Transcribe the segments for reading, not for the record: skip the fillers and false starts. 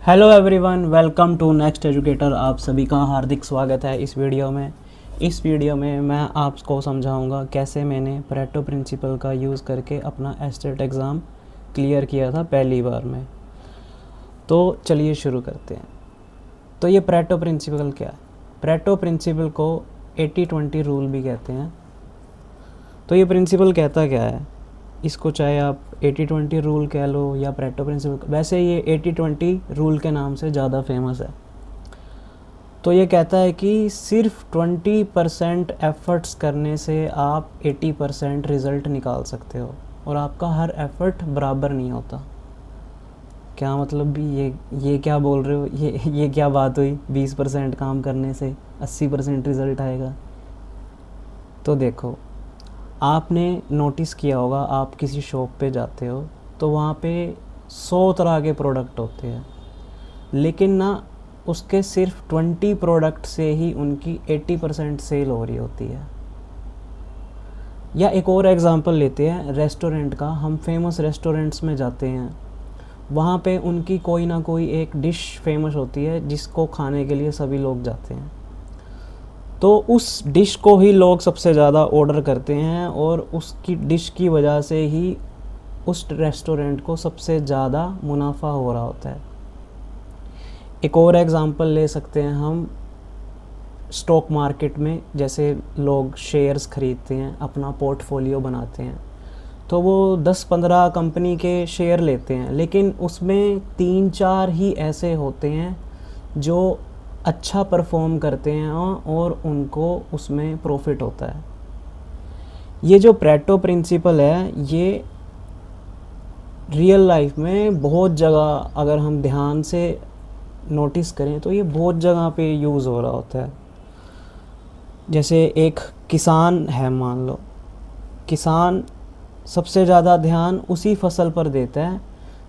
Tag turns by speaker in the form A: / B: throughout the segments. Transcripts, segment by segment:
A: Hello everyone, welcome to Next Educator. आप सभी का हार्दिक स्वागत है इस वीडियो में। इस वीडियो में मैं आपको समझाऊंगा कैसे मैंने परेटो प्रिंसिपल का यूज़ करके अपना एस्टेट एग्ज़ाम क्लियर किया था पहली बार में। तो चलिए शुरू करते हैं। तो ये परेटो प्रिंसिपल क्या है? परेटो प्रिंसिपल को 80-20 रूल भी कहते हैं। तो ये प्रिंसिपल कहता क्या है? इसको चाहे आप 80-20 रूल कह लो या परेटो प्रिंसिपल, वैसे ये 80-20 रूल के नाम से ज़्यादा फेमस है। तो ये कहता है कि सिर्फ 20% एफ़र्ट्स करने से आप 80% रिज़ल्ट निकाल सकते हो, और आपका हर एफ़र्ट बराबर नहीं होता। क्या मतलब भी ये क्या बोल रहे हो? ये क्या बात हुई? 20% काम करने से 80% रिज़ल्ट आएगा? तो देखो, आपने नोटिस किया होगा, आप किसी शॉप पे जाते हो तो वहाँ पे 100 तरह के प्रोडक्ट होते हैं, लेकिन ना उसके सिर्फ 20 प्रोडक्ट से ही उनकी 80% सेल हो रही होती है। या एक और एग्ज़ाम्पल लेते हैं रेस्टोरेंट का। हम फेमस रेस्टोरेंट्स में जाते हैं, वहाँ पे उनकी कोई ना कोई एक डिश फेमस होती है जिसको खाने के लिए सभी लोग जाते हैं। तो उस डिश को ही लोग सबसे ज़्यादा ऑर्डर करते हैं, और उसकी डिश की वजह से ही उस रेस्टोरेंट को सबसे ज़्यादा मुनाफा हो रहा होता है। एक और एग्ज़ाम्पल ले सकते हैं हम स्टॉक मार्केट में। जैसे लोग शेयर्स ख़रीदते हैं, अपना पोर्टफोलियो बनाते हैं, तो वो 10-15 कंपनी के शेयर लेते हैं, लेकिन उसमें 3-4 ही ऐसे होते हैं जो अच्छा परफॉर्म करते हैं और उनको उसमें प्रॉफिट होता है। ये जो परेटो प्रिंसिपल है, ये रियल लाइफ में बहुत जगह, अगर हम ध्यान से नोटिस करें तो ये बहुत जगह पे यूज़ हो रहा होता है। जैसे एक किसान है, मान लो किसान सबसे ज़्यादा ध्यान उसी फसल पर देता है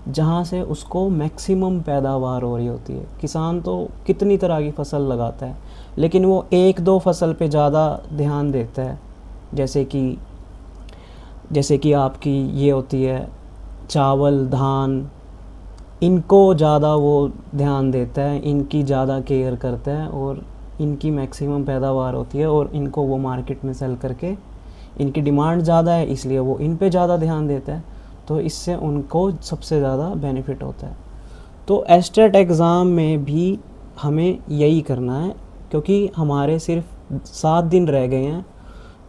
A: जहाँ से उसको मैक्सिमम पैदावार हो रही होती है। किसान तो कितनी तरह की फसल लगाता है, लेकिन वो 1-2 फसल पे ज़्यादा ध्यान देता है। जैसे कि आपकी ये होती है चावल, धान, इनको ज़्यादा वो ध्यान देता है, इनकी ज़्यादा केयर करता है, और इनकी मैक्सिमम पैदावार होती है, और इनको वो मार्केट में सेल करके, इनकी डिमांड ज़्यादा है इसलिए वो इन पे ज़्यादा ध्यान देता है, तो इससे उनको सबसे ज़्यादा बेनिफिट होता है। तो एस्टेट एग्ज़ाम में भी हमें यही करना है, क्योंकि हमारे सिर्फ 7 दिन रह गए हैं।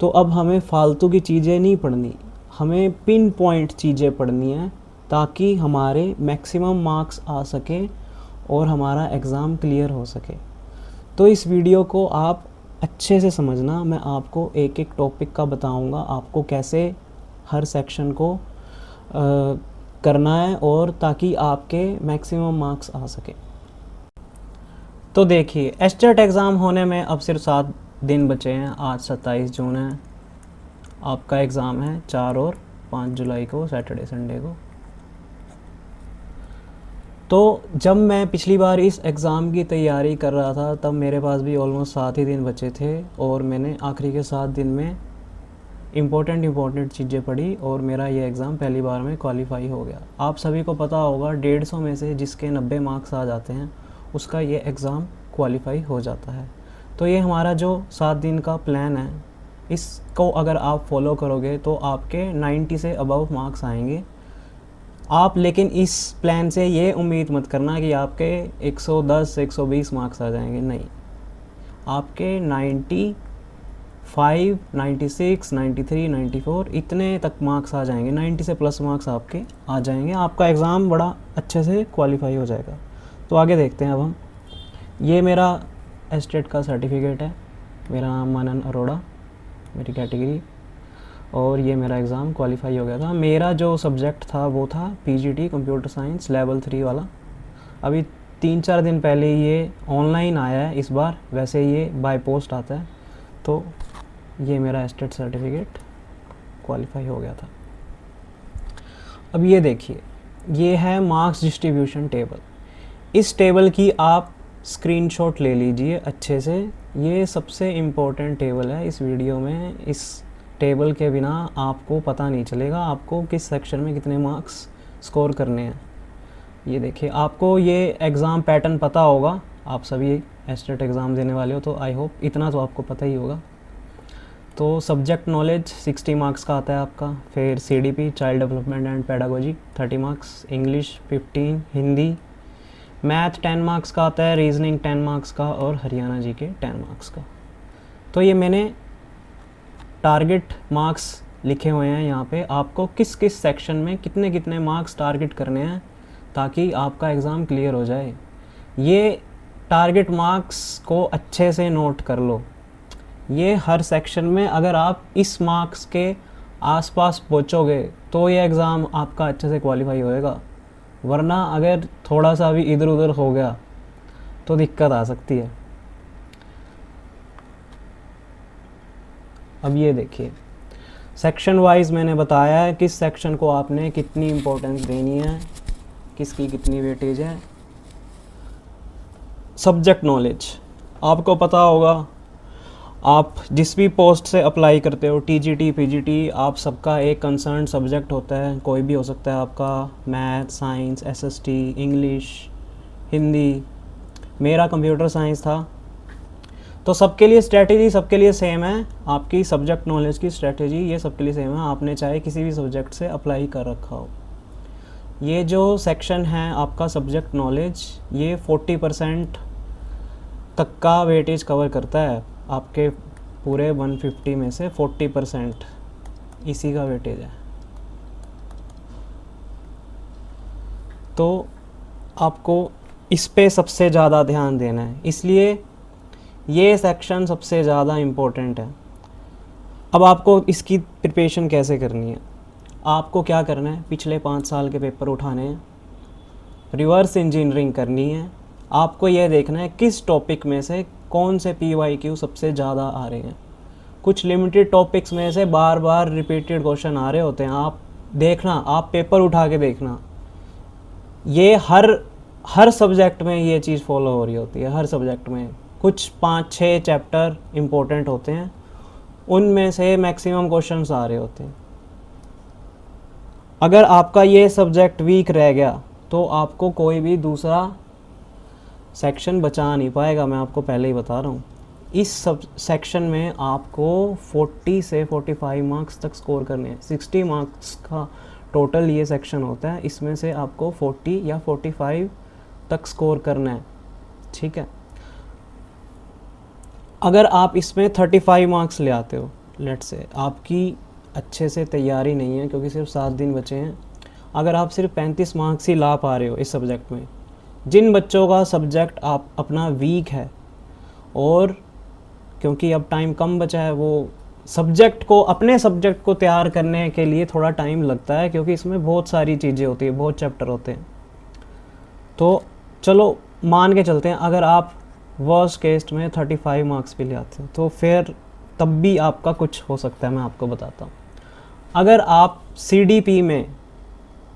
A: तो अब हमें फालतू की चीज़ें नहीं पढ़नी, हमें पिन पॉइंट चीज़ें पढ़नी है, ताकि हमारे मैक्सिमम मार्क्स आ सके और हमारा एग्ज़ाम क्लियर हो सके। तो इस वीडियो को आप अच्छे से समझना। मैं आपको एक एक टॉपिक का बताऊंगा, आपको कैसे हर सेक्शन को करना है, और ताकि आपके मैक्सिमम मार्क्स आ सके। तो देखिए, एस्टेट एग्ज़ाम होने में अब सिर्फ 7 दिन बचे हैं। आज 27 जून है, आपका एग्ज़ाम है 4 और 5 जुलाई को, सैटरडे संडे को। तो जब मैं पिछली बार इस एग्ज़ाम की तैयारी कर रहा था, तब मेरे पास भी ऑलमोस्ट 7 ही दिन बचे थे, और मैंने आखिरी के 7 दिन में इम्पोर्टेंट चीज़ें पढ़ी, और मेरा ये एग्ज़ाम पहली बार में क्वालिफाई हो गया। आप सभी को पता होगा, 150 में से जिसके 90 मार्क्स आ जाते हैं उसका ये एग्ज़ाम क्वालिफाई हो जाता है। तो ये हमारा जो 7 दिन का प्लान है, इसको अगर आप फॉलो करोगे तो आपके 90 से अबव मार्क्स आएंगे। आप लेकिन इस प्लान से ये उम्मीद मत करना कि आपके 110-120 मार्क्स आ जाएंगे, नहीं। आपके 95, 96, 93, 94 इतने तक मार्क्स आ जाएंगे। 90 से प्लस मार्क्स आपके आ जाएंगे, आपका एग्ज़ाम बड़ा अच्छे से क्वालिफाई हो जाएगा। तो आगे देखते हैं अब हम। ये मेरा एस्टेट का सर्टिफिकेट है, मेरा नाम मानन अरोड़ा, मेरी कैटेगरी, और ये मेरा एग्ज़ाम क्वालिफाई हो गया था। मेरा जो सब्जेक्ट था वो था पीजीटी कंप्यूटर साइंस लेवल 3 वाला। अभी 3-4 दिन पहले ये ऑनलाइन आया है इस बार, वैसे ये बाय पोस्ट आता है। तो ये मेरा एस्टेट सर्टिफिकेट क्वालिफाई हो गया था। अब ये देखिए, ये है मार्क्स डिस्ट्रीब्यूशन टेबल। इस टेबल की आप स्क्रीनशॉट ले लीजिए अच्छे से। ये सबसे इम्पोर्टेंट टेबल है इस वीडियो में। इस टेबल के बिना आपको पता नहीं चलेगा आपको किस सेक्शन में कितने मार्क्स स्कोर करने हैं। ये देखिए, आपको ये एग्ज़ाम पैटर्न पता होगा, आप सभी एस्टेट एग्ज़ाम देने वाले हो, तो आई होप इतना तो आपको पता ही होगा। तो सब्जेक्ट नॉलेज 60 मार्क्स का आता है आपका, फिर CDP child development and pedagogy 30 marks, English 15, Hindi, math 10 marks का आता है, रीजनिंग 10 मार्क्स का और हरियाणा GK 10 मार्क्स का। तो ये मैंने टारगेट मार्क्स लिखे हुए हैं यहाँ पे, आपको किस किस सेक्शन में कितने कितने मार्क्स टारगेट करने हैं ताकि आपका एग्ज़ाम क्लियर हो जाए। ये टारगेट मार्क्स को अच्छे से नोट कर लो। ये हर सेक्शन में अगर आप इस मार्क्स के आसपास पहुँचोगे तो ये एग्ज़ाम आपका अच्छे से क्वालिफाई होएगा, वरना अगर थोड़ा सा भी इधर उधर हो गया तो दिक्कत आ सकती है। अब ये देखिए, सेक्शन वाइज मैंने बताया है किस सेक्शन को आपने कितनी इम्पोर्टेंस देनी है, किसकी कितनी वेटेज है। सब्जेक्ट नॉलेज आपको पता होगा, आप जिस भी पोस्ट से अप्लाई करते हो, TGT PGT, आप सबका एक कंसर्न सब्जेक्ट होता है, कोई भी हो सकता है आपका, math, science, SST, English, Hindi. मेरा कंप्यूटर साइंस था। तो सबके लिए स्ट्रेटेजी सबके लिए सेम है, आपकी सब्जेक्ट नॉलेज की स्ट्रेटेजी ये सबके लिए सेम है, आपने चाहे किसी भी सब्जेक्ट से अप्लाई कर रखा हो। ये जो सेक्शन है आपका सब्जेक्ट नॉलेज, ये 40% तक का वेटेज कवर करता है। आपके पूरे 150 में से 40% इसी का वेटेज है। तो आपको इस पे सबसे ज़्यादा ध्यान देना है, इसलिए ये सेक्शन सबसे ज़्यादा इम्पोर्टेंट है। अब आपको इसकी प्रिपरेशन कैसे करनी है, आपको क्या करना है, पिछले 5 साल के पेपर उठाने हैं, रिवर्स इंजीनियरिंग करनी है। आपको यह देखना है किस टॉपिक में से कौन से PYQ सबसे ज़्यादा आ रहे हैं। कुछ लिमिटेड टॉपिक्स में से बार बार रिपीटेड क्वेश्चन आ रहे होते हैं, आप देखना, आप पेपर उठा के देखना, ये हर सब्जेक्ट में ये चीज़ फॉलो हो रही होती है। हर सब्जेक्ट में कुछ 5-6 चैप्टर इम्पोर्टेंट होते हैं, उनमें से मैक्सिमम क्वेश्चंस आ रहे होते हैं। अगर आपका ये सब्जेक्ट वीक रह गया तो आपको कोई भी दूसरा सेक्शन बचा नहीं पाएगा, मैं आपको पहले ही बता रहा हूँ। इस सब सेक्शन में आपको 40 से 45 मार्क्स तक स्कोर करने हैं। 60 मार्क्स का टोटल ये सेक्शन होता है, इसमें से आपको 40 या 45 तक स्कोर करना है, ठीक है। अगर आप इसमें 35 मार्क्स ले आते हो, लेट से आपकी अच्छे से तैयारी नहीं है क्योंकि सिर्फ 7 दिन बचे हैं, अगर आप सिर्फ 35 मार्क्स ही ला पा रहे हो इस सब्जेक्ट में, जिन बच्चों का सब्जेक्ट आप अपना वीक है और क्योंकि अब टाइम कम बचा है, वो अपने सब्जेक्ट को तैयार करने के लिए थोड़ा टाइम लगता है क्योंकि इसमें बहुत सारी चीज़ें होती है, बहुत चैप्टर होते हैं। तो चलो मान के चलते हैं, अगर आप वर्स्ट केस में 35 मार्क्स भी ले आते हो तो फिर तब भी आपका कुछ हो सकता है, मैं आपको बताता हूँ। अगर आप CDP में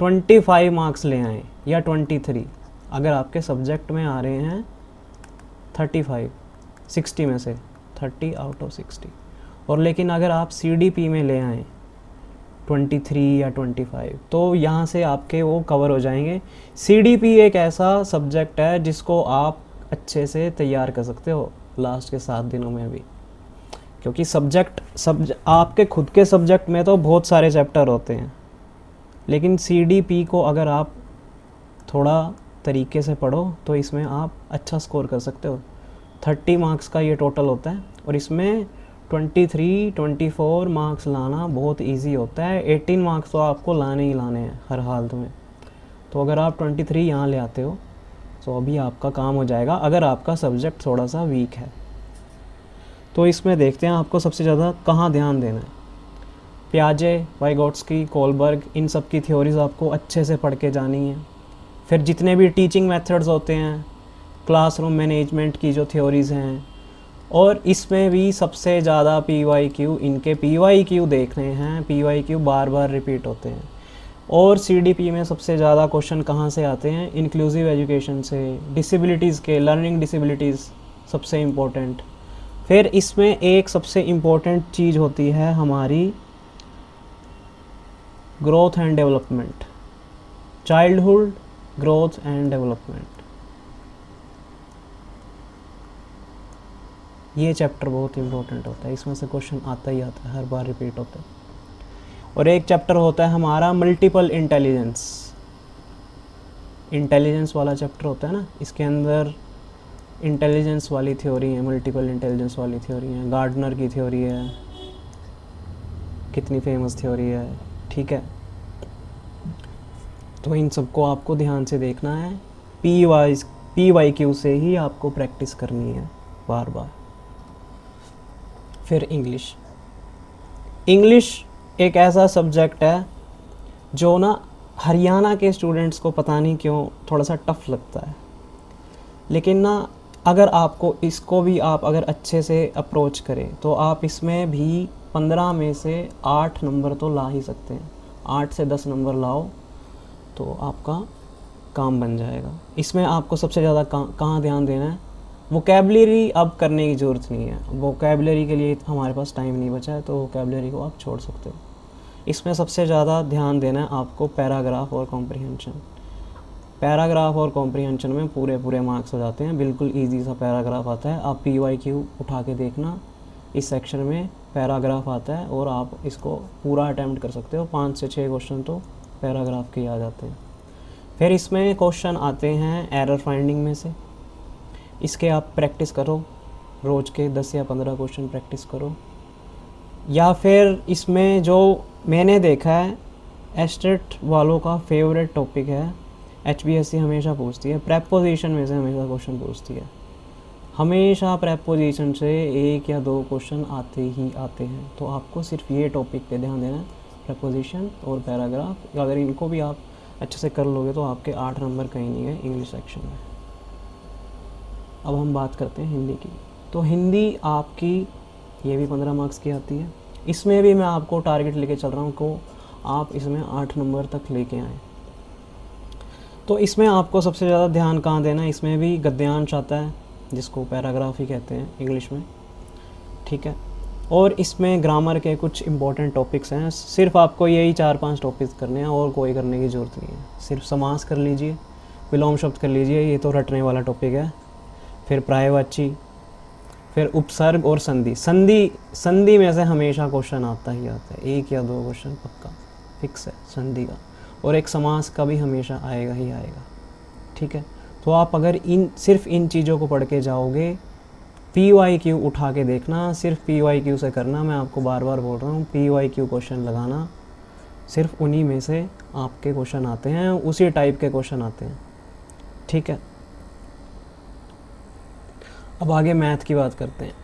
A: 25 मार्क्स ले आएँ या 23, अगर आपके सब्जेक्ट में आ रहे हैं 35, 60 में से 30 आउट ऑफ 60, और लेकिन अगर आप CDP में ले आएँ 23 या 25, तो यहाँ से आपके वो कवर हो जाएंगे। CDP एक ऐसा सब्जेक्ट है जिसको आप अच्छे से तैयार कर सकते हो लास्ट के 7 दिनों में भी, क्योंकि आपके खुद के सब्जेक्ट में तो बहुत सारे चैप्टर होते हैं, लेकिन CDP को अगर आप थोड़ा तरीके से पढ़ो तो इसमें आप अच्छा स्कोर कर सकते हो। 30 मार्क्स का ये टोटल होता है और इसमें 23-24 मार्क्स लाना बहुत इजी होता है। 18 मार्क्स तो आपको लाने ही लाने हैं हर हालत में। तो अगर आप 23 यहाँ ले आते हो तो अभी आपका काम हो जाएगा, अगर आपका सब्जेक्ट थोड़ा सा वीक है। तो इसमें देखते हैं आपको सबसे ज़्यादा कहाँ ध्यान देना है। पियाजे, वाइगोट्स्की, कोलबर्ग, इन सब की थ्योरीज़ आपको अच्छे से पढ़ के जानी है। फिर जितने भी टीचिंग मेथड्स होते हैं, क्लासरूम मैनेजमेंट की जो थ्योरीज़ हैं, और इसमें भी सबसे ज़्यादा PYQ, इनके PYQ देखने हैं। PYQ बार बार रिपीट होते हैं। और CDP में सबसे ज़्यादा क्वेश्चन कहाँ से आते हैं, इंक्लूसिव एजुकेशन से, डिसेबिलिटीज़ के, लर्निंग डिसेबिलिटीज़ सबसे इम्पोर्टेंट। फिर इसमें एक सबसे इम्पोर्टेंट चीज़ होती है हमारी growth and development, childhood growth and development. ये चैप्टर बहुत इंपॉर्टेंट होता है, इसमें से क्वेश्चन आता ही आता है, हर बार रिपीट होता है। और एक चैप्टर होता है हमारा मल्टीपल इंटेलिजेंस, इंटेलिजेंस वाला चैप्टर होता है ना, इसके अंदर इंटेलिजेंस वाली थ्योरी है, मल्टीपल इंटेलिजेंस वाली थ्योरी है, गार्डनर की थ्योरी है, कितनी फेमस थ्योरी है, ठीक है। तो इन सबको आपको ध्यान से देखना है, पी वाई क्यू से ही आपको प्रैक्टिस करनी है बार बार। फिर इंग्लिश, इंग्लिश एक ऐसा सब्जेक्ट है जो ना हरियाणा के स्टूडेंट्स को पता नहीं क्यों थोड़ा सा टफ लगता है, लेकिन ना अगर आपको इसको भी आप अगर अच्छे से अप्रोच करें तो आप इसमें भी 15 में से 8 नंबर तो ला ही सकते हैं। 8 से 10 नंबर लाओ तो आपका काम बन जाएगा। इसमें आपको सबसे ज़्यादा कहाँ ध्यान देना है, वोकैबुलरी अब करने की ज़रूरत नहीं है, वोकैबुलरी के लिए हमारे पास टाइम नहीं बचा है, तो वोकैबुलरी को आप छोड़ सकते हो। इसमें सबसे ज़्यादा ध्यान देना है आपको पैराग्राफ और कॉम्प्रिहेंशन। पैराग्राफ और कॉम्प्रिहेंशन में पूरे मार्क्स हो जाते हैं, बिल्कुल इजी सा पैराग्राफ आता है। आप PYQ उठा के देखना, इस सेक्शन में पैराग्राफ आता है और आप इसको पूरा अटैम्प्ट कर सकते हो। 5 से 6 क्वेश्चन तो पैराग्राफ के आ जाते हैं। फिर इसमें क्वेश्चन आते हैं एरर फाइंडिंग में से, इसके आप प्रैक्टिस करो, रोज़ के 10 या 15 क्वेश्चन प्रैक्टिस करो। या फिर इसमें जो मैंने देखा है एस्टेट वालों का फेवरेट टॉपिक है, HBSC हमेशा पूछती है प्रेपोजिशन में से, हमेशा क्वेश्चन पूछती है, हमेशा प्रेपोजिशन से 1 या 2 क्वेश्चन आते ही आते हैं। तो आपको सिर्फ ये टॉपिक पे ध्यान देना है, प्रेपोजिशन और पैराग्राफ। अगर इनको भी आप अच्छे से कर लोगे तो आपके 8 नंबर कहीं नहीं है इंग्लिश सेक्शन में। अब हम बात करते हैं हिंदी की। तो हिंदी आपकी ये भी 15 मार्क्स की आती है, इसमें भी मैं आपको टारगेट लेके चल रहा हूँ को आप इसमें 8 नंबर तक लेके आएँ। तो इसमें आपको सबसे ज़्यादा ध्यान कहाँ देना है, इसमें भी गद्यांश आता है जिसको पैराग्राफ ही कहते हैं इंग्लिश में, ठीक है। और इसमें ग्रामर के कुछ इंपॉर्टेंट टॉपिक्स हैं, सिर्फ आपको यही 4-5 टॉपिक्स करने हैं और कोई करने की ज़रूरत नहीं है। सिर्फ समास कर लीजिए, विलोम शब्द कर लीजिए, ये तो रटने वाला टॉपिक है। फिर पर्यायवाची, फिर उपसर्ग और संधि। संधि में से हमेशा क्वेश्चन आता ही आता है, 1 या 2 क्वेश्चन पक्का फिक्स है संधि का, और एक समास का भी हमेशा आएगा ही आएगा, ठीक है। तो आप अगर सिर्फ इन चीज़ों को पढ़ के जाओगे, PYQ उठा के देखना, सिर्फ PYQ से करना, मैं आपको बार बार बोल रहा हूँ PYQ क्वेश्चन लगाना, सिर्फ उन्हीं में से आपके क्वेश्चन आते हैं, उसी टाइप के क्वेश्चन आते हैं, ठीक है। अब आगे मैथ की बात करते हैं।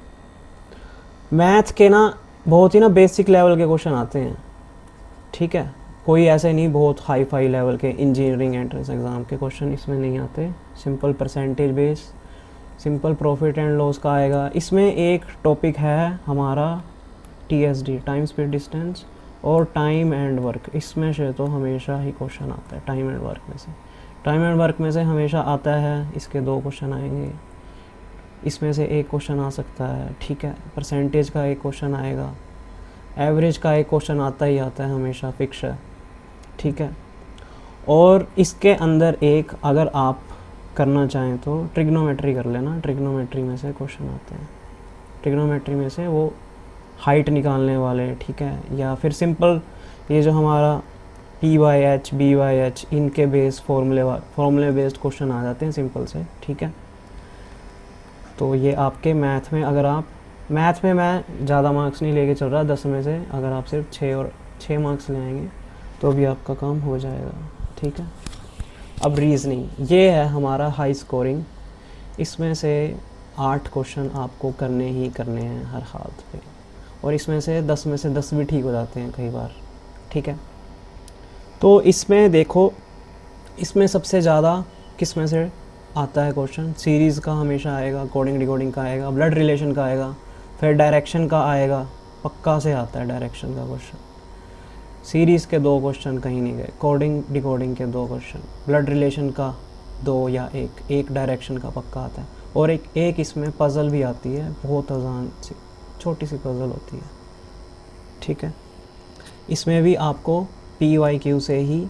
A: मैथ के ना बहुत ही ना बेसिक लेवल के क्वेश्चन आते हैं, ठीक है। कोई ऐसे नहीं बहुत हाई फाई लेवल के इंजीनियरिंग एंट्रेंस एग्ज़ाम के क्वेश्चन इसमें नहीं आते। Simple percentage base, simple profit and loss का आएगा। इसमें एक टॉपिक है हमारा TSD, टाइम स्पीड डिस्टेंस, और टाइम एंड वर्क। इसमें से तो हमेशा ही क्वेश्चन आता है टाइम एंड वर्क में से। टाइम एंड वर्क में से हमेशा आता है, इसके 2 क्वेश्चन आएंगे, इसमें से 1 क्वेश्चन आ सकता है, ठीक है। परसेंटेज का 1 क्वेश्चन आएगा, एवरेज का 1 क्वेश्चन आता ही आता है, हमेशा फिक्स है, ठीक है। और इसके अंदर एक अगर आप करना चाहें तो ट्रिग्नोमेट्री कर लेना, ट्रिग्नोमेट्री में से क्वेश्चन आते हैं, ट्रिग्नोमेट्री में से वो हाइट निकालने वाले, ठीक है। या फिर सिंपल ये जो हमारा PYH BYH इनके बेस फॉर्मूले बेस्ड क्वेश्चन आ जाते हैं सिंपल से, ठीक है। तो ये आपके मैथ में, अगर आप मैथ में मैं ज़्यादा मार्क्स नहीं लेके चल रहा 10 में से, अगर आप सिर्फ 6 मार्क्स ले आएंगे तो भी आपका काम हो जाएगा, ठीक है। अब रीजनिंग, ये है हमारा हाई स्कोरिंग, इसमें से 8 क्वेश्चन आपको करने ही करने हैं हर हालत पे, और इसमें से 10 में से 10 भी ठीक हो जाते हैं कई बार, ठीक है। तो इसमें देखो, इसमें सबसे ज़्यादा किस में से आता है क्वेश्चन, सीरीज़ का हमेशा आएगा, कोडिंग डिकोडिंग का आएगा, ब्लड रिलेशन का आएगा, फिर डायरेक्शन का आएगा, पक्का से आता है डायरेक्शन का क्वेश्चन। सीरीज़ के 2 क्वेश्चन कहीं नहीं गए, कोडिंग डिकोडिंग के 2 क्वेश्चन, ब्लड रिलेशन का 2 या 1 डायरेक्शन का पक्का आता है। और एक इसमें पज़ल भी आती है, बहुत आसान सी छोटी सी पज़ल होती है, ठीक है। इसमें भी आपको PYQ से ही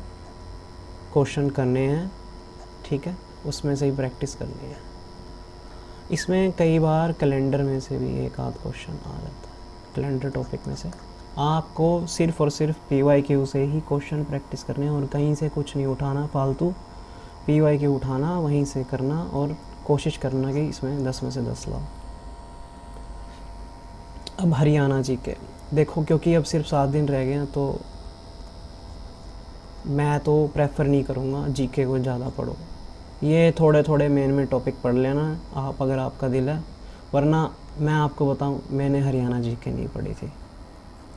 A: क्वेश्चन करने हैं, ठीक है, उसमें से ही प्रैक्टिस करनी है। इसमें कई बार कैलेंडर में से भी एक आध क्वेश्चन आ जाता है। कैलेंडर टॉपिक में से आपको सिर्फ़ और सिर्फ PYQ से ही क्वेश्चन प्रैक्टिस करने हैं और कहीं से कुछ नहीं उठाना फालतू। PYQ उठाना, वहीं से करना और कोशिश करना कि इसमें 10 में से 10 लाओ। अब हरियाणा जीके देखो, क्योंकि अब सिर्फ 7 दिन रह गए हैं तो मैं तो प्रेफर नहीं करूँगा जीके को ज़्यादा पढ़ो। ये थोड़े थोड़े मेन टॉपिक पढ़ लेना आप अगर आपका दिल है, वरना मैं आपको बताऊँ, मैंने हरियाणा जीके नहीं पढ़ी थी,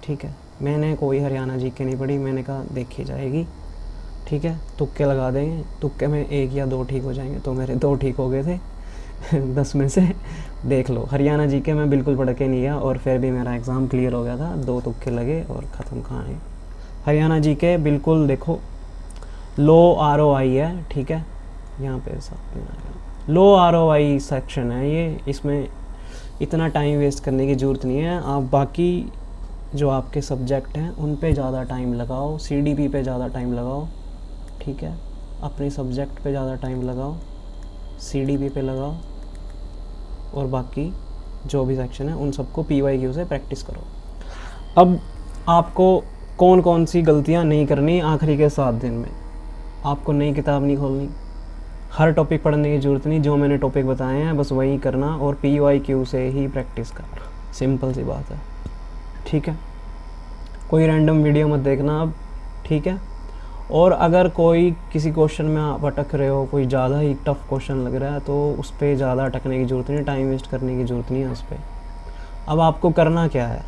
A: ठीक है। मैंने कोई हरियाणा जीके नहीं पढ़ी, मैंने कहा देखी जाएगी, ठीक है, तुक्के लगा देंगे, तुक्के में 1 या 2 ठीक हो जाएंगे, तो मेरे 2 ठीक हो गए थे 10 में से। देख लो, हरियाणा जीके मैं बिल्कुल पढ़ के नहीं गया और फिर भी मेरा एग्ज़ाम क्लियर हो गया था, 2 तुक्के लगे और ख़त्म कहानी। हरियाणा जीके बिल्कुल देखो, लो ROI है, ठीक है, यहाँ पे लो ROI सेक्शन है ये, इसमें इतना टाइम वेस्ट करने की ज़रूरत नहीं है। आप बाकी जो आपके सब्जेक्ट हैं उन पे ज़्यादा टाइम लगाओ, CDP पे ज़्यादा टाइम लगाओ, ठीक है, अपने सब्जेक्ट पे ज़्यादा टाइम लगाओ, CDP पे लगाओ, और बाकी जो भी सेक्शन है उन सबको PYQ से प्रैक्टिस करो। अब आपको कौन कौन सी गलतियाँ नहीं करनी आखिरी के 7 दिन में। आपको नई किताब नहीं खोलनी, हर टॉपिक पढ़ने की ज़रूरत नहीं, जो मैंने टॉपिक बताए हैं बस वही करना और PYQ से ही प्रैक्टिस करना, सिंपल सी बात है, ठीक है। कोई रैंडम वीडियो मत देखना अब, ठीक है। और अगर कोई किसी क्वेश्चन में आप अटक रहे हो, कोई ज़्यादा ही टफ क्वेश्चन लग रहा है, तो उस पर ज़्यादा अटकने की ज़रूरत नहीं, टाइम वेस्ट करने की ज़रूरत नहीं है उस पर। अब आपको करना क्या है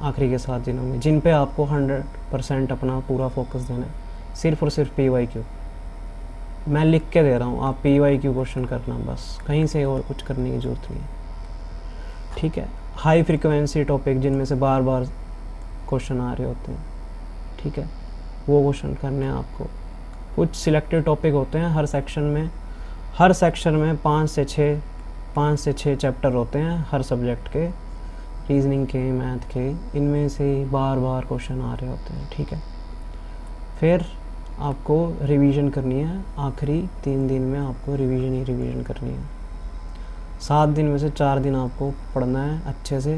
A: आखिरी के 7 दिनों में, जिन पे आपको 100% अपना पूरा फोकस देना है, सिर्फ़ और सिर्फ PYQ। मैं लिख के दे रहा हूँ, आप PYQ क्वेश्चन करना बस, कहीं से और कुछ करने की ज़रूरत नहीं है, ठीक है। हाई फ्रीक्वेंसी टॉपिक जिनमें से बार बार क्वेश्चन आ रहे होते हैं, ठीक है, वो क्वेश्चन करने हैं आपको। कुछ सिलेक्टेड टॉपिक होते हैं हर सेक्शन में 5 से 6 चैप्टर होते हैं हर सब्जेक्ट के, रीजनिंग के, मैथ के, इनमें से बार बार क्वेश्चन आ रहे होते हैं, ठीक है। फिर आपको रिवीजन करनी है, आखिरी 3 दिन में आपको रिवीजन करनी है। 7 दिन में से 4 दिन आपको पढ़ना है अच्छे से,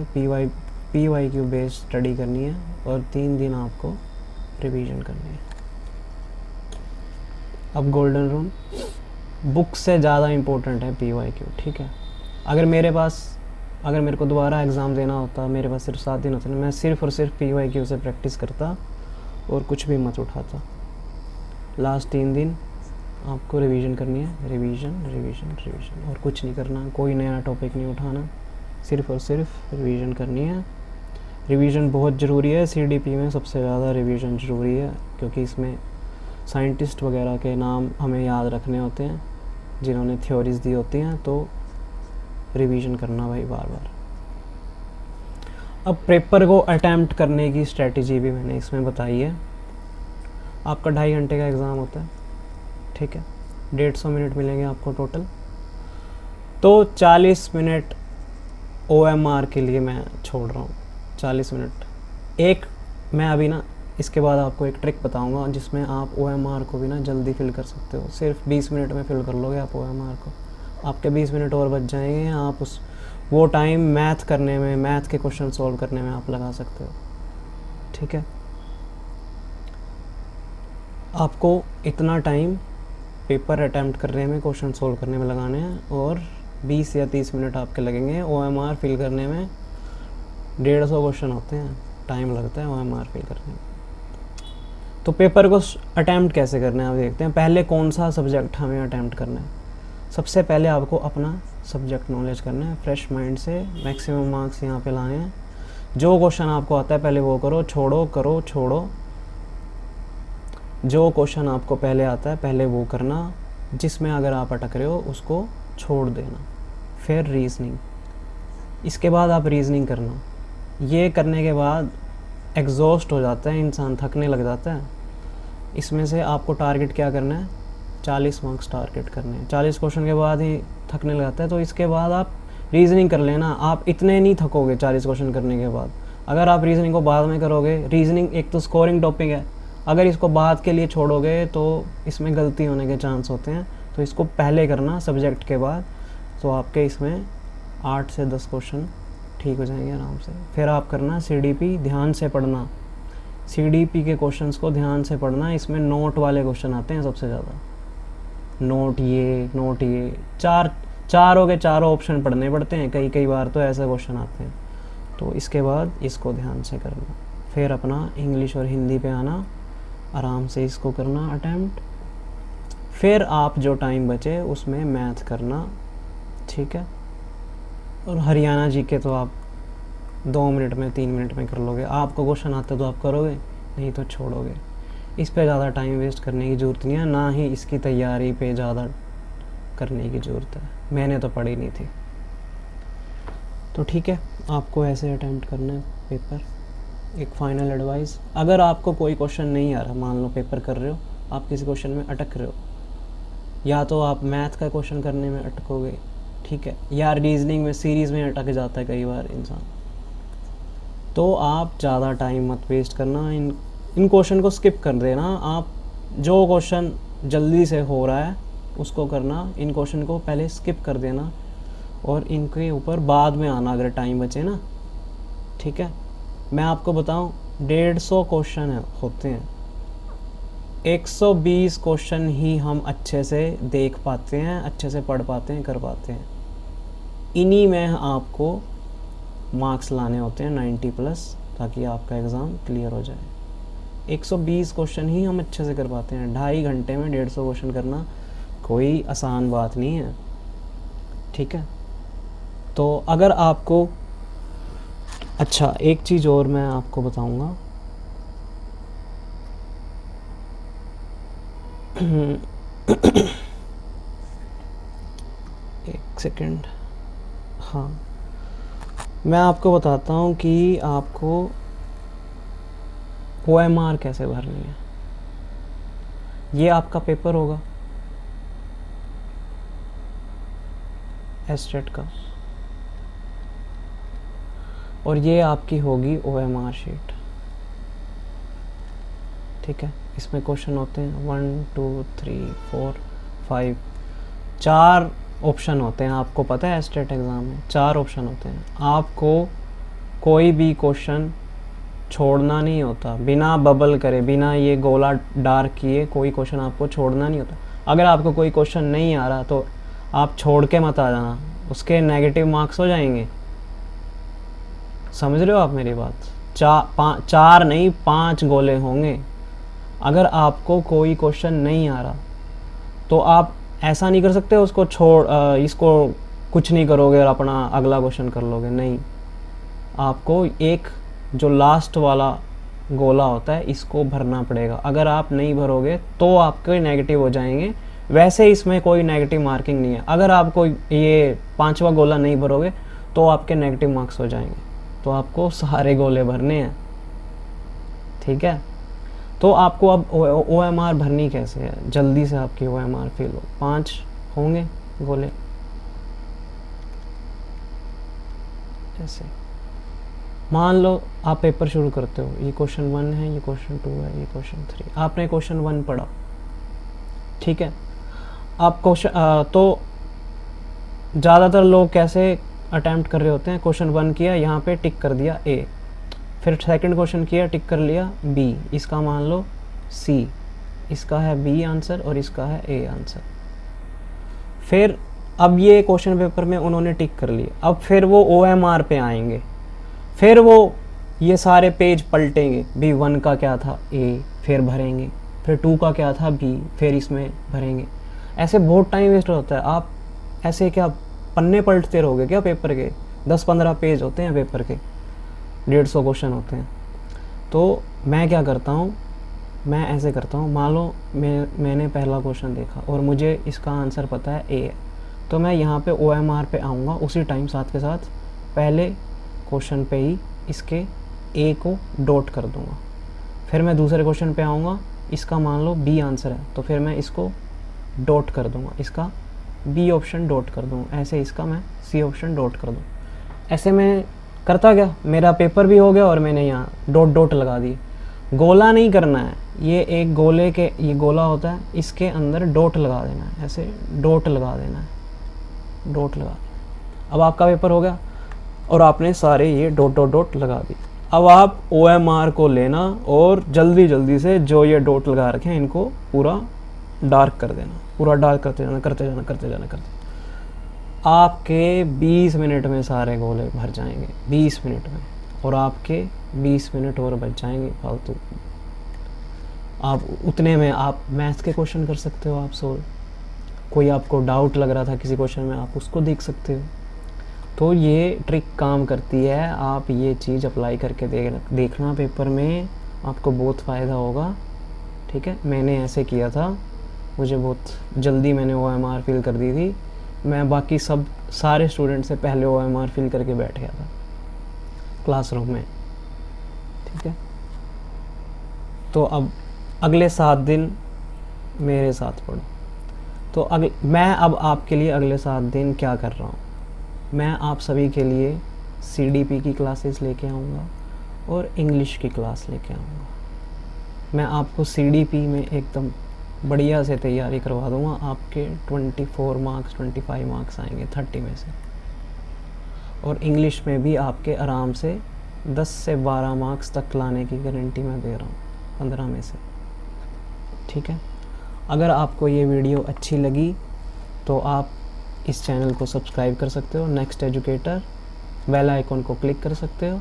A: PYQ बेस्ड स्टडी करनी है, और 3 दिन आपको रिवीजन करनी है। अब गोल्डन रूल, बुक से ज़्यादा इम्पोर्टेंट है PYQ, ठीक है। अगर मेरे को दोबारा एग्ज़ाम देना होता, मेरे पास सिर्फ 7 दिन होते, मैं सिर्फ़ और सिर्फ PYQ से प्रैक्टिस करता और कुछ भी मत उठाता। लास्ट 3 दिन आपको रिवीजन करनी है, रिवीजन, और कुछ नहीं करना, कोई नया टॉपिक नहीं उठाना, सिर्फ़ और सिर्फ रिवीजन करनी है। रिवीजन बहुत ज़रूरी है, CDP में सबसे ज़्यादा रिवीजन ज़रूरी है, क्योंकि इसमें साइंटिस्ट वगैरह के नाम हमें याद रखने होते हैं जिन्होंने थ्योरीज दी होती हैं, तो रिवीजन करना भाई बार बार। अब पेपर को अटैम्प्ट करने की स्ट्रेटजी भी मैंने इसमें बताई है। आपका 2.5 घंटे का एग्ज़ाम होता है, ठीक है, 150 मिनट मिलेंगे आपको टोटल, तो 40 मिनट OMR के लिए मैं छोड़ रहा हूँ, 40 मिनट। एक मैं अभी ना इसके बाद आपको एक ट्रिक बताऊंगा जिसमें आप OMR को भी ना जल्दी फिल कर सकते हो, सिर्फ 20 मिनट में फिल कर लोगे आप OMR को, आपके 20 मिनट और बच जाएंगे, आप वो टाइम मैथ करने में, मैथ के क्वेश्चन सॉल्व करने में आप लगा सकते हो, ठीक है। आपको इतना टाइम पेपर अटैम्प्ट करने में, क्वेश्चन सॉल्व करने में लगाने हैं, और 20 या 30 मिनट आपके लगेंगे OMR फिल करने में। 150 क्वेश्चन होते हैं, टाइम लगता है OMR फिल करने में। तो पेपर को अटैम्प्ट कैसे करना है आप देखते हैं। पहले कौन सा सब्जेक्ट हमें अटैम्प्ट करना है। सबसे पहले आपको अपना सब्जेक्ट नॉलेज करना है, फ्रेश माइंड से मैक्सिमम मार्क्स यहाँ पे लाए हैं। जो क्वेश्चन आपको आता है पहले वो करो, छोड़ो। जो क्वेश्चन आपको पहले आता है पहले वो करना, जिसमें अगर आप अटक रहे हो उसको छोड़ देना। फिर रीजनिंग, इसके बाद आप रीजनिंग करना। ये करने के बाद एग्जॉस्ट हो जाता है इंसान, थकने लग जाता है। इसमें से आपको टारगेट क्या करना है, 40 मार्क्स टारगेट करने हैं। 40 क्वेश्चन के बाद ही थकने लग जाता है, तो इसके बाद आप रीजनिंग कर लेना। आप इतने नहीं थकोगे 40 क्वेश्चन करने के बाद। अगर आप रीजनिंग को बाद में करोगे, रीजनिंग एक तो स्कोरिंग टॉपिक है, अगर इसको बाद के लिए छोड़ोगे तो इसमें गलती होने के चांस होते हैं। तो इसको पहले करना सब्जेक्ट के बाद, तो आपके इसमें 8 से 10 क्वेश्चन ठीक हो जाएंगे आराम से। फिर आप करना CDP, ध्यान से पढ़ना, CDP के क्वेश्चंस को ध्यान से पढ़ना। इसमें नोट वाले क्वेश्चन आते हैं सबसे ज़्यादा, नोट ये चारों के चारों ऑप्शन पढ़ने पड़ते हैं, कई बार तो ऐसे क्वेश्चन आते हैं। तो इसके बाद इसको ध्यान से करना, फिर अपना इंग्लिश और हिंदी पे आना, आराम से इसको करना अटेम्प्ट। फिर आप जो टाइम बचे उसमें मैथ करना, ठीक है। और हरियाणा जीके तो आप 2 मिनट में 3 मिनट में कर लोगे। आपको क्वेश्चन आता तो आप करोगे, नहीं तो छोड़ोगे। इस पे ज़्यादा टाइम वेस्ट करने की ज़रूरत नहीं है, ना ही इसकी तैयारी पे ज़्यादा करने की ज़रूरत है। मैंने तो पढ़ी नहीं थी। तो ठीक है, आपको ऐसे अटेम्प्ट करना है पेपर। एक फाइनल एडवाइस, अगर आपको कोई क्वेश्चन नहीं आ रहा, मान लो पेपर कर रहे हो, आप किसी क्वेश्चन में अटक रहे हो, या तो आप मैथ का क्वेश्चन करने में अटकोगे, ठीक है, या रीजनिंग में सीरीज़ में अटक जाता है कई बार इंसान, तो आप ज़्यादा टाइम मत वेस्ट करना, इन क्वेश्चन को स्किप कर देना। आप जो क्वेश्चन जल्दी से हो रहा है उसको करना, इन क्वेश्चन को पहले स्किप कर देना और इनके ऊपर बाद में आना अगर टाइम बचे ना, ठीक है। मैं आपको बताऊं, 150 क्वेश्चन होते हैं, 120 क्वेश्चन ही हम अच्छे से देख पाते हैं, अच्छे से पढ़ पाते हैं, कर पाते हैं। इन्हीं में आपको मार्क्स लाने होते हैं 90+, ताकि आपका एग्ज़ाम क्लियर हो जाए। 120 क्वेश्चन ही हम अच्छे से कर पाते हैं। 2.5 घंटे में 150 क्वेश्चन करना कोई आसान बात नहीं है, ठीक है। तो अगर आपको, अच्छा एक चीज़ और मैं आपको बताऊंगा, एक सेकंड, हाँ मैं आपको बताता हूँ कि आपको OMR कैसे भरनी है। ये आपका पेपर होगा एस्टेट का, और ये आपकी होगी OMR शीट, ठीक है। इसमें क्वेश्चन होते हैं 1 2 3 4 5, 4 ऑप्शन होते हैं। आपको पता है एस्टेट एग्ज़ाम में 4 ऑप्शन होते हैं। आपको कोई भी क्वेश्चन छोड़ना नहीं होता, बिना बबल करे, बिना ये गोला डार्क किए कोई क्वेश्चन आपको छोड़ना नहीं होता। अगर आपको कोई क्वेश्चन नहीं आ रहा तो आप छोड़ के मत आ जाना, उसके नेगेटिव मार्क्स हो जाएंगे। समझ रहे हो आप मेरी बात? 4 नहीं 5 गोले होंगे। अगर आपको कोई क्वेश्चन नहीं आ रहा तो आप ऐसा नहीं कर सकते उसको इसको कुछ नहीं करोगे और अपना अगला क्वेश्चन कर लोगे, नहीं। आपको एक जो लास्ट वाला गोला होता है इसको भरना पड़ेगा। अगर आप नहीं भरोगे तो आपके नेगेटिव हो जाएंगे। वैसे इसमें कोई नेगेटिव मार्किंग नहीं है। अगर आपको ये 5वां गोला नहीं भरोगे तो आपके नेगेटिव मार्क्स हो जाएंगे। तो आपको सारे गोले भरने हैं, ठीक है। तो आपको अब OMR भरनी कैसे है, जल्दी से आपकी OMR फिल हो। 5 होंगे गोले ऐसे। मान लो आप पेपर शुरू करते हो, ये क्वेश्चन 1 है, ये क्वेश्चन 2 है, ये क्वेश्चन 3। आपने क्वेश्चन 1 पढ़ा, ठीक है। आप क्वेश्चन तो ज़्यादातर लोग कैसे अटैम्प्ट कर रहे होते हैं, क्वेश्चन 1 किया, यहाँ पे टिक कर दिया A, फिर सेकंड क्वेश्चन किया, टिक कर लिया B, इसका मान लो C, इसका है B आंसर और इसका है A आंसर। फिर अब ये क्वेश्चन पेपर में उन्होंने टिक कर लिए, अब फिर वो OMR पे आएंगे, फिर वो ये सारे पेज पलटेंगे, B1 का क्या था A, फिर भरेंगे, फिर 2 का क्या था B, फिर इसमें भरेंगे। ऐसे बहुत टाइम वेस्ट होता है। आप ऐसे क्या पन्ने पलटते रहोगे क्या पेपर के? 10-15 पेज होते हैं पेपर के, 150 क्वेश्चन होते हैं। तो मैं क्या करता हूँ, मैं ऐसे करता हूँ, मान लो मैंने पहला क्वेश्चन देखा और मुझे इसका आंसर पता है A है, तो मैं यहाँ पे OMR पे आऊँगा उसी टाइम, साथ के साथ पहले क्वेश्चन पे ही इसके A को डॉट कर दूँगा। फिर मैं दूसरे क्वेश्चन पे आऊँगा, इसका मान लो B आंसर है, तो फिर मैं इसको डॉट कर दूँगा, इसका B ऑप्शन डॉट कर दूँगा, ऐसे इसका मैं C ऑप्शन डॉट कर दूँ। ऐसे मैं करता गया, मेरा पेपर भी हो गया और मैंने यहाँ डॉट डॉट लगा दिए। गोला नहीं करना है, ये एक गोले के, ये गोला होता है, इसके अंदर डॉट लगा देना है, ऐसे डॉट लगा देना है, डॉट लगा देना। अब आपका पेपर हो गया और आपने सारे ये डॉट डॉट डॉट लगा दी। अब आप OMR को लेना और जल्दी जल्दी से जो ये डॉट लगा रखे हैं इनको पूरा डार्क कर देना, पूरा डार्क करते जाना करते जाना करते जाना करते। आपके 20 मिनट में सारे गोले भर जाएंगे, 20 मिनट में, और आपके 20 मिनट और बच जाएंगे फालतू। आप उतने में आप मैथ्स के क्वेश्चन कर सकते हो, आप सोल्व। कोई आपको डाउट लग रहा था किसी क्वेश्चन में, आप उसको देख सकते हो। तो ये ट्रिक काम करती है, आप ये चीज़ अप्लाई करके देखना पेपर में, आपको बहुत फ़ायदा होगा। ठीक है, मैंने ऐसे किया था, मुझे बहुत जल्दी मैंने OMR फिल कर दी थी। मैं बाकी सारे स्टूडेंट से पहले OMR फिल करके बैठ गया था क्लासरूम में। ठीक है, तो अब अगले 7 दिन मेरे साथ पढ़ो। तो मैं अब आपके लिए अगले 7 दिन क्या कर रहा हूँ, मैं आप सभी के लिए CDP की क्लासेस लेके आऊँगा और इंग्लिश की क्लास लेके आऊँगा। मैं आपको CDP में एकदम बढ़िया से तैयारी करवा दूँगा। आपके 24 मार्क्स 25 मार्क्स आएंगे 30 में से, और इंग्लिश में भी आपके आराम से 10 से 12 मार्क्स तक लाने की गारंटी मैं दे रहा हूँ 15 में से। ठीक है, अगर आपको ये वीडियो अच्छी लगी तो आप इस चैनल को सब्सक्राइब कर सकते हो, नेक्स्ट एजुकेटर, बेल आइकॉन को क्लिक कर सकते हो